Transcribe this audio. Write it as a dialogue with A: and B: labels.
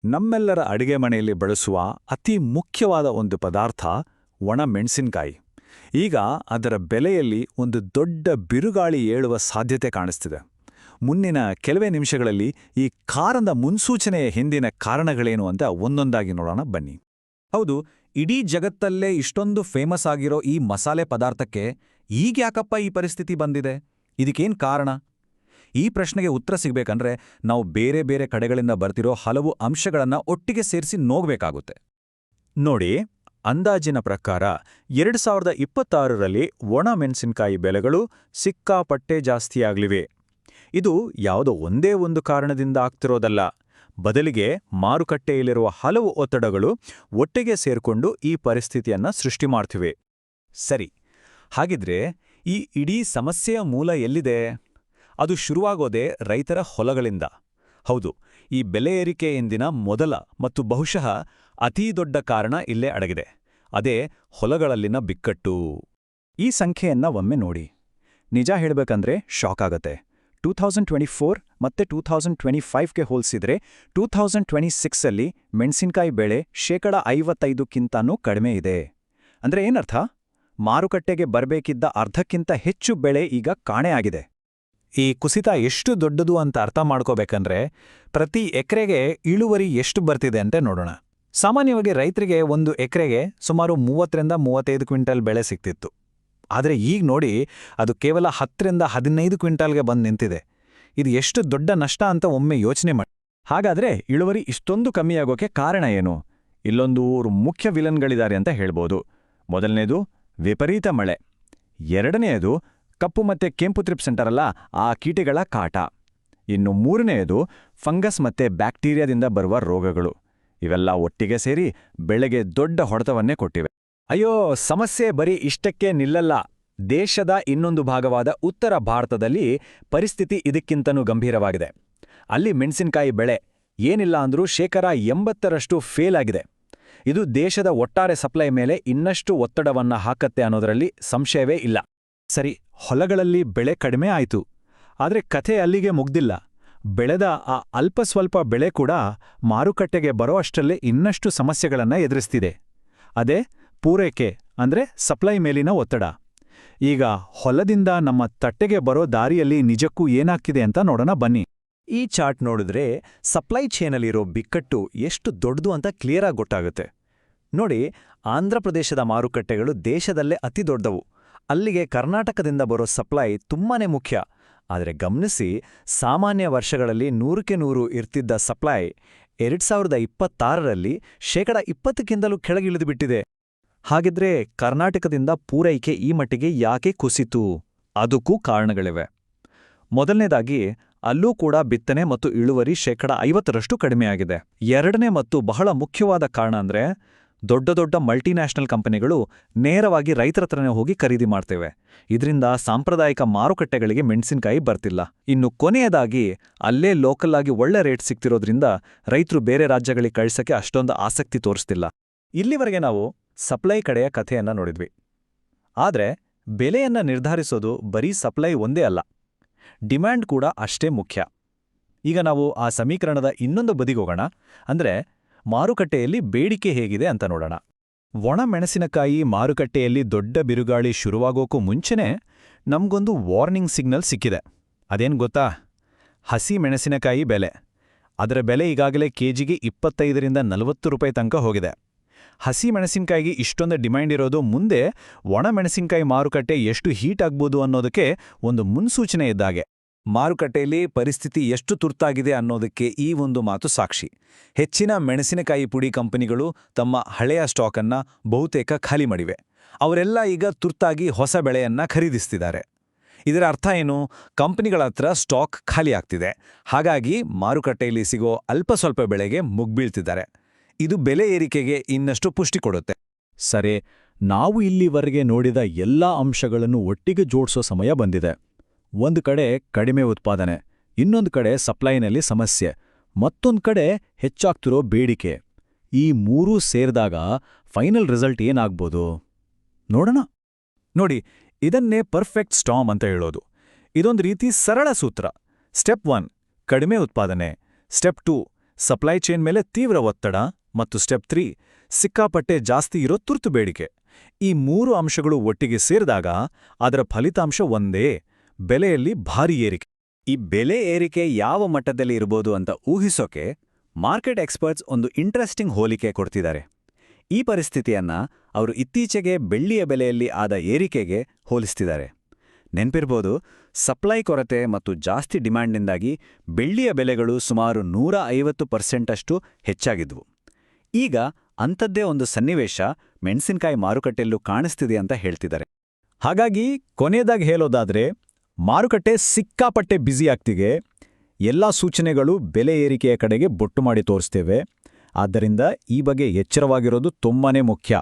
A: ನಮ್ಮೆಲ್ಲರ ಅಡಿಗೆ ಮನೆಯಲ್ಲಿ ಬಳಸುವ ಅತಿ ಮುಖ್ಯವಾದ ಒಂದು ಪದಾರ್ಥ ಒಣ ಮೆಣಸಿನಕಾಯಿ. ಈಗ ಅದರ ಬೆಲೆಯಲ್ಲಿ ಒಂದು ದೊಡ್ಡ ಬಿರುಗಾಳಿ ಏಳುವ ಸಾಧ್ಯತೆ ಕಾಣಿಸ್ತಿದೆ. ಮುಂದಿನ ಕೆಲವೇ ನಿಮಿಷಗಳಲ್ಲಿ ಈ ಖಾರದ ಮುನ್ಸೂಚನೆಯ ಹಿಂದಿನ ಕಾರಣಗಳೇನು ಅಂತ ಒಂದೊಂದಾಗಿ ನೋಡೋಣ ಬನ್ನಿ.
B: ಹೌದು, ಇಡೀ ಜಗತ್ತಲ್ಲೇ ಇಷ್ಟೊಂದು ಫೇಮಸ್ ಆಗಿರೋ ಈ ಮಸಾಲೆ ಪದಾರ್ಥಕ್ಕೆ ಈಗ್ಯಾಕಪ್ಪ ಈ ಪರಿಸ್ಥಿತಿ ಬಂದಿದೆ? ಇದಕ್ಕೇನ್ ಕಾರಣ? ಈ ಪ್ರಶ್ನೆಗೆ ಉತ್ತರ ಸಿಗ್ಬೇಕಂದ್ರೆ ನಾವು ಬೇರೆ ಬೇರೆ ಕಡೆಗಳಿಂದ ಬರ್ತಿರೋ ಹಲವು ಅಂಶಗಳನ್ನ ಒಟ್ಟಿಗೆ ಸೇರಿಸಿ ನೋಡ್ಬೇಕಾಗುತ್ತೆ.
A: ನೋಡಿ, ಅಂದಾಜಿನ ಪ್ರಕಾರ 2026ರಲ್ಲಿ ಒಣ ಮೆಣಸಿನಕಾಯಿ ಬೆಲೆಗಳು ಸಿಕ್ಕಾಪಟ್ಟೆ ಜಾಸ್ತಿಯಾಗ್ಲಿವೆ. ಇದು ಯಾವುದೋ ಒಂದೇ ಒಂದು ಕಾರಣದಿಂದ ಆಗ್ತಿರೋದಲ್ಲ. ಬದಲಿಗೆ ಮಾರುಕಟ್ಟೆಯಲ್ಲಿರುವ ಹಲವು ಒತ್ತಡಗಳು ಒಟ್ಟಿಗೆ ಸೇರ್ಕೊಂಡು ಈ ಪರಿಸ್ಥಿತಿಯನ್ನ ಸೃಷ್ಟಿ ಮಾಡ್ತಿವೆ.
B: ಸರಿ, ಹಾಗಿದ್ರೆ ಈ ಇಡೀ ಸಮಸ್ಯೆಯ ಮೂಲ ಎಲ್ಲಿದೆ? ಅದು ಶುರುವಾಗೋದೇ ರೈತರ ಹೊಲಗಳಿಂದ. ಹೌದು, ಈ ಬೆಲೆ ಏರಿಕೆಯಿಂದಿನ ಮೊದಲ ಮತ್ತು ಬಹುಶಃ ಅತೀ ದೊಡ್ಡ ಕಾರಣ ಇಲ್ಲೇ ಅಡಗಿದೆ. ಅದೇ ಹೊಲಗಳಲ್ಲಿನ ಬಿಕ್ಕಟ್ಟು.
A: ಈ ಸಂಖ್ಯೆಯನ್ನ ಒಮ್ಮೆ ನೋಡಿ. ನಿಜ ಹೇಳ್ಬೇಕಂದ್ರೆ ಶಾಕ್ ಆಗತ್ತೆ. 2024 ಮತ್ತೆ 2025ಗೆ ಹೋಲಿಸಿದ್ರೆ 2026ಅಲ್ಲಿ ಮೆಣಸಿನಕಾಯಿ ಬೆಳೆ 55%ಕ್ಕಿಂತನೂ ಕಡಿಮೆ ಇದೆ. ಅಂದ್ರೆ ಏನರ್ಥ? ಮಾರುಕಟ್ಟೆಗೆ ಬರಬೇಕಿದ್ದ ಅರ್ಧಕ್ಕಿಂತ ಹೆಚ್ಚು ಬೆಳೆ ಈಗ ಕಾಣೆಯಾಗಿದೆ.
B: ಈ ಕುಸಿತ ಎಷ್ಟು ದೊಡ್ಡದು ಅಂತ ಅರ್ಥ ಮಾಡ್ಕೋಬೇಕಂದ್ರೆ ಪ್ರತಿ ಎಕರೆಗೆ ಇಳುವರಿ ಎಷ್ಟು ಬರ್ತಿದೆ ಅಂತ ನೋಡೋಣ. ಸಾಮಾನ್ಯವಾಗಿ ರೈತರಿಗೆ ಒಂದು ಎಕರೆಗೆ ಸುಮಾರು 30ರಿಂದ 35 ಕ್ವಿಂಟಲ್ ಬೆಳೆ ಸಿಗ್ತಿತ್ತು. ಆದರೆ ಈಗ ನೋಡಿ, ಅದು ಕೇವಲ 10ರಿಂದ 15 ಕ್ವಿಂಟಲ್ಗೆ ಬಂದು ನಿಂತಿದೆ. ಇದು ಎಷ್ಟು ದೊಡ್ಡ ನಷ್ಟ ಅಂತ ಒಮ್ಮೆ ಯೋಚನೆ ಮಾಡಿ.
A: ಹಾಗಾದ್ರೆ ಇಳುವರಿ ಇಷ್ಟೊಂದು ಕಮ್ಮಿಯಾಗೋಕೆ ಕಾರಣ ಏನು? ಇಲ್ಲೊಂದು ಮುಖ್ಯ ವಿಲನ್ಗಳಿದ್ದಾರೆ ಅಂತ ಹೇಳ್ಬೋದು. ಮೊದಲನೇದು ವಿಪರೀತ ಮಳೆ. ಎರಡನೆಯದು ಕಪ್ಪು ಮತ್ತೆ ಕೆಂಪು ತ್ರಿಪ್ಸ್ ಅಂತಾರಲ್ಲ, ಆ ಕೀಟಗಳ ಕಾಟ. ಇನ್ನು ಮೂರನೆಯದು ಫಂಗಸ್ ಮತ್ತೆ ಬ್ಯಾಕ್ಟೀರಿಯಾದಿಂದ ಬರುವ ರೋಗಗಳು. ಇವೆಲ್ಲ ಒಟ್ಟಿಗೆ ಸೇರಿ ಬೆಳೆಗೆ ದೊಡ್ಡ ಹೊಡೆತವನ್ನೇ ಕೊಟ್ಟಿವೆ.
B: ಅಯ್ಯೋ, ಸಮಸ್ಯೆ ಬರೀ ಇಷ್ಟಕ್ಕೆ ನಿಲ್ಲಲ್ಲ. ದೇಶದ ಇನ್ನೊಂದು ಭಾಗವಾದ ಉತ್ತರ ಭಾರತದಲ್ಲಿ ಪರಿಸ್ಥಿತಿ ಇದಕ್ಕಿಂತನೂ ಗಂಭೀರವಾಗಿದೆ. ಅಲ್ಲಿ ಮೆಣಸಿನಕಾಯಿ ಬೆಳೆ ಏನಿಲ್ಲ ಅಂದ್ರೂ 80% ಫೇಲ್ ಆಗಿದೆ. ಇದು ದೇಶದ ಒಟ್ಟಾರೆ ಸಪ್ಲೈ ಮೇಲೆ ಇನ್ನಷ್ಟು ಒತ್ತಡವನ್ನ ಹಾಕತ್ತೆ ಅನ್ನೋದರಲ್ಲಿ ಸಂಶಯವೇ ಇಲ್ಲ.
A: ಸರಿ, ಹೊಲಗಳಲ್ಲಿ ಬೆಳೆ ಕಡಿಮೆ ಆಯ್ತು. ಆದ್ರೆ ಕಥೆ ಅಲ್ಲಿಗೆ ಮುಗ್ದಿಲ್ಲ. ಬೆಳೆದ ಆ ಅಲ್ಪ ಸ್ವಲ್ಪ ಬೆಳೆ ಕೂಡ ಮಾರುಕಟ್ಟೆಗೆ ಬರೋ ಅಷ್ಟರಲ್ಲೇ ಇನ್ನಷ್ಟು ಸಮಸ್ಯೆಗಳನ್ನ ಎದುರಿಸ್ತಿದೆ. ಅದೇ ಪೂರೈಕೆ ಅಂದ್ರೆ ಸಪ್ಲೈ ಮೇಲಿನ ಒತ್ತಡ. ಈಗ ಹೊಲದಿಂದ ನಮ್ಮ ತಟ್ಟೆಗೆ ಬರೋ ದಾರಿಯಲ್ಲಿ ನಿಜಕ್ಕೂ ಏನಾಗ್ತಿದೆ ಅಂತ ನೋಡೋಣ ಬನ್ನಿ.
B: ಈ ಚಾರ್ಟ್ ನೋಡಿದ್ರೆ ಸಪ್ಲೈ ಚೈನಲ್ಲಿರೋ ಬಿಕ್ಕಟ್ಟು ಎಷ್ಟು ದೊಡ್ಡದು ಅಂತ ಕ್ಲಿಯರಾಗಿ ಗೊತ್ತಾಗುತ್ತೆ. ನೋಡಿ, ಆಂಧ್ರಪ್ರದೇಶದ ಮಾರುಕಟ್ಟೆಗಳು ದೇಶದಲ್ಲೇ ಅತಿ ದೊಡ್ಡವು. ಅಲ್ಲಿಗೆ ಕರ್ನಾಟಕದಿಂದ ಬರೋ ಸಪ್ಲೈ ತುಂಬಾನೇ ಮುಖ್ಯ. ಆದರೆ ಗಮನಿಸಿ, ಸಾಮಾನ್ಯ ವರ್ಷಗಳಲ್ಲಿ 100ಕ್ಕೆ 100 ಇರ್ತಿದ್ದ ಸಪ್ಲೈ 2026ರಲ್ಲಿ 20%ಕ್ಕಿಂತಲೂ ಕೆಳಗಿಳಿದುಬಿಟ್ಟಿದೆ.
A: ಹಾಗಿದ್ರೆ ಕರ್ನಾಟಕದಿಂದ ಪೂರೈಕೆ ಈ ಮಟ್ಟಿಗೆ ಯಾಕೆ ಕುಸಿತು? ಅದಕ್ಕೂ ಕಾರಣಗಳಿವೆ. ಮೊದಲನೇದಾಗಿ, ಅಲ್ಲೂ ಕೂಡ ಬಿತ್ತನೆ ಮತ್ತು ಇಳುವರಿ 50% ಕಡಿಮೆಯಾಗಿದೆ. ಎರಡನೇ ಮತ್ತು ಬಹಳ ಮುಖ್ಯವಾದ ಕಾರಣ ಅಂದ್ರೆ ದೊಡ್ಡ ದೊಡ್ಡ ಮಲ್ಟಿನ್ಯಾಷನಲ್ ಕಂಪನಿಗಳು ನೇರವಾಗಿ ರೈತರತ್ರನೇ ಹೋಗಿ ಖರೀದಿ ಮಾಡ್ತೇವೆ. ಇದರಿಂದ ಸಾಂಪ್ರದಾಯಿಕ ಮಾರುಕಟ್ಟೆಗಳಿಗೆ ಮೆಣಸಿನಕಾಯಿ ಬರ್ತಿಲ್ಲ. ಇನ್ನು ಕೊನೆಯದಾಗಿ, ಅಲ್ಲೇ ಲೋಕಲ್ ಆಗಿ ಒಳ್ಳೆ ರೇಟ್ ಸಿಗ್ತಿರೋದ್ರಿಂದ ರೈತರು ಬೇರೆ ರಾಜ್ಯಗಳಿಗೆ ಕಳಿಸಕ್ಕೆ ಅಷ್ಟೊಂದು ಆಸಕ್ತಿ ತೋರಿಸ್ತಿಲ್ಲ.
B: ಇಲ್ಲಿವರೆಗೆ ನಾವು ಸಪ್ಲೈ ಕಡೆಯ ಕಥೆಯನ್ನ ನೋಡಿದ್ವಿ. ಆದ್ರೆ ಬೆಲೆಯನ್ನ ನಿರ್ಧರಿಸೋದು ಬರೀ ಸಪ್ಲೈ ಒಂದೇ ಅಲ್ಲ, ಡಿಮ್ಯಾಂಡ್ ಕೂಡ ಅಷ್ಟೇ ಮುಖ್ಯ. ಈಗ ನಾವು ಆ ಸಮೀಕರಣದ ಇನ್ನೊಂದು ಬದಿಗೋಗೋಣ. ಅಂದ್ರೆ ಮಾರುಕಟ್ಟೆಯಲ್ಲಿ ಬೇಡಿಕೆ ಹೇಗಿದೆ ಅಂತ ನೋಡೋಣ.
A: ಒಣ ಮೆಣಸಿನಕಾಯಿ ಮಾರುಕಟ್ಟೆಯಲ್ಲಿ ದೊಡ್ಡ ಬಿರುಗಾಳಿ ಶುರುವಾಗೋಕ್ಕೂ ಮುಂಚೆನೇ ನಮ್ಗೊಂದು ವಾರ್ನಿಂಗ್ ಸಿಗ್ನಲ್ ಸಿಕ್ಕಿದೆ. ಅದೇನ್ ಗೊತ್ತಾ? ಹಸಿ ಮೆಣಸಿನಕಾಯಿ ಬೆಲೆ. ಅದರ ಬೆಲೆ ಈಗಾಗಲೇ ಕೆಜಿಗೆ 25ರಿಂದ 40 ರೂಪಾಯಿ ತನಕ ಹೋಗಿದೆ. ಹಸಿ ಮೆಣಸಿನಕಾಯಿಗೆ ಇಷ್ಟೊಂದು ಡಿಮ್ಯಾಂಡ್ ಇರೋದು ಮುಂದೆ ಒಣ ಮೆಣಸಿನಕಾಯಿ ಮಾರುಕಟ್ಟೆ ಎಷ್ಟು ಹೀಟ್ ಆಗ್ಬೋದು ಅನ್ನೋದಕ್ಕೆ ಒಂದು ಮುನ್ಸೂಚನೆ ಇದ್ದಾಗೆ.
B: ಮಾರುಕಟ್ಟೆಯಲ್ಲಿ ಪರಿಸ್ಥಿತಿ ಎಷ್ಟು ತುರ್ತಾಗಿದೆ ಅನ್ನೋದಕ್ಕೆ ಈ ಒಂದು ಮಾತು ಸಾಕ್ಷಿ. ಹೆಚ್ಚಿನ ಮೆಣಸಿನಕಾಯಿ ಪುಡಿ ಕಂಪನಿಗಳು ತಮ್ಮ ಹಳೆಯ ಸ್ಟಾಕನ್ನ ಬಹುತೇಕ ಖಾಲಿ ಮಾಡಿವೆ. ಅವರೆಲ್ಲ ಈಗ ತುರ್ತಾಗಿ ಹೊಸ ಬೆಳೆಯನ್ನ ಖರೀದಿಸ್ತಿದ್ದಾರೆ. ಇದರ ಅರ್ಥ ಏನು? ಕಂಪನಿಗಳ ಹತ್ರ ಸ್ಟಾಕ್ ಖಾಲಿ ಆಗ್ತಿದೆ. ಹಾಗಾಗಿ ಮಾರುಕಟ್ಟೆಯಲ್ಲಿ ಸಿಗೋ ಅಲ್ಪ ಸ್ವಲ್ಪ ಬೆಳೆಗೆ ಮುಗ್ಬೀಳ್ತಿದ್ದಾರೆ. ಇದು ಬೆಲೆ ಏರಿಕೆಗೆ ಇನ್ನಷ್ಟು ಪುಷ್ಟಿ ಕೊಡುತ್ತೆ.
A: ಸರಿ, ನಾವು ಇಲ್ಲಿವರೆಗೆ ನೋಡಿದ ಎಲ್ಲಾ ಅಂಶಗಳನ್ನು ಒಟ್ಟಿಗೆ ಜೋಡಿಸೋ ಸಮಯ ಬಂದಿದೆ. ಒಂದು ಕಡೆ ಕಡಿಮೆ ಉತ್ಪಾದನೆ, ಇನ್ನೊಂದು ಕಡೆ ಸಪ್ಲೈನಲ್ಲಿ ಸಮಸ್ಯೆ, ಮತ್ತೊಂದು ಕಡೆ ಹೆಚ್ಚಾಗ್ತಿರೋ ಬೇಡಿಕೆ. ಈ ಮೂರೂ ಸೇರಿದಾಗ ಫೈನಲ್ ರಿಸಲ್ಟ್ ಏನಾಗ್ಬೋದು ನೋಡೋಣ.
B: ನೋಡಿ, ಇದನ್ನೇ ಪರ್ಫೆಕ್ಟ್ ಸ್ಟಾರ್ಮ್ ಅಂತ ಹೇಳೋದು. ಇದೊಂದು ರೀತಿ ಸರಳ ಸೂತ್ರ. ಸ್ಟೆಪ್ 1 ಕಡಿಮೆ ಉತ್ಪಾದನೆ, ಸ್ಟೆಪ್ 2
A: ಸಪ್ಲೈ ಚೈನ್ ಮೇಲೆ ತೀವ್ರ ಒತ್ತಡ ಮತ್ತು ಸ್ಟೆಪ್ 3 ಸಿಕ್ಕಾಪಟ್ಟೆ ಜಾಸ್ತಿ ಇರೋ ತುರ್ತು ಬೇಡಿಕೆ. ಈ 3 ಅಂಶಗಳು ಒಟ್ಟಿಗೆ ಸೇರಿದಾಗ ಅದರ ಫಲಿತಾಂಶ ಒಂದೇ: ಬೆಲೆಯಲ್ಲಿ ಭಾರೀ ಏರಿಕೆ.
B: ಈ ಬೆಲೆ ಏರಿಕೆ ಯಾವ ಮಟ್ಟದಲ್ಲಿ ಇರ್ಬೋದು ಅಂತ ಊಹಿಸೋಕೆ ಮಾರ್ಕೆಟ್ ಎಕ್ಸ್ಪರ್ಟ್ಸ್ ಒಂದು ಇಂಟ್ರೆಸ್ಟಿಂಗ್ ಹೋಲಿಕೆ ಕೊಡ್ತಿದ್ದಾರೆ. ಈ ಪರಿಸ್ಥಿತಿಯನ್ನ ಅವರು ಇತ್ತೀಚೆಗೆ ಬೆಳ್ಳಿಯ ಬೆಲೆಯಲ್ಲಿ ಆದ ಏರಿಕೆಗೆ ಹೋಲಿಸ್ತಿದ್ದಾರೆ. ನೆನ್ಪಿರ್ಬೋದು, ಸಪ್ಲೈ ಕೊರತೆ ಮತ್ತು ಜಾಸ್ತಿ ಡಿಮ್ಯಾಂಡ್ನಿಂದಾಗಿ ಬೆಳ್ಳಿಯ ಬೆಲೆಗಳು ಸುಮಾರು 150% ಹೆಚ್ಚಾಗಿದ್ವು. ಈಗ ಅಂಥದ್ದೇ ಒಂದು ಸನ್ನಿವೇಶ ಮೆಣಸಿನಕಾಯಿ ಮಾರುಕಟ್ಟೆಯಲ್ಲೂ ಕಾಣಿಸ್ತಿದೆ ಅಂತ ಹೇಳ್ತಿದ್ದಾರೆ.
A: ಹಾಗಾಗಿ ಕೊನೆಯದಾಗಿ ಹೇಳೋದಾದ್ರೆ, ಮಾರುಕಟ್ಟೆ ಸಿಕ್ಕಾಪಟ್ಟೆ ಬ್ಯುಸಿ ಆಗ್ತಿದೆ. ಎಲ್ಲ ಸೂಚನೆಗಳು ಬೆಲೆ ಏರಿಕೆಯ ಕಡೆಗೆ ಬೊಟ್ಟು ಮಾಡಿ ತೋರಿಸ್ತೇವೆ. ಆದ್ದರಿಂದ ಈ ಬಗ್ಗೆ ಎಚ್ಚರವಾಗಿರೋದು ತುಂಬಾನೇ ಮುಖ್ಯ.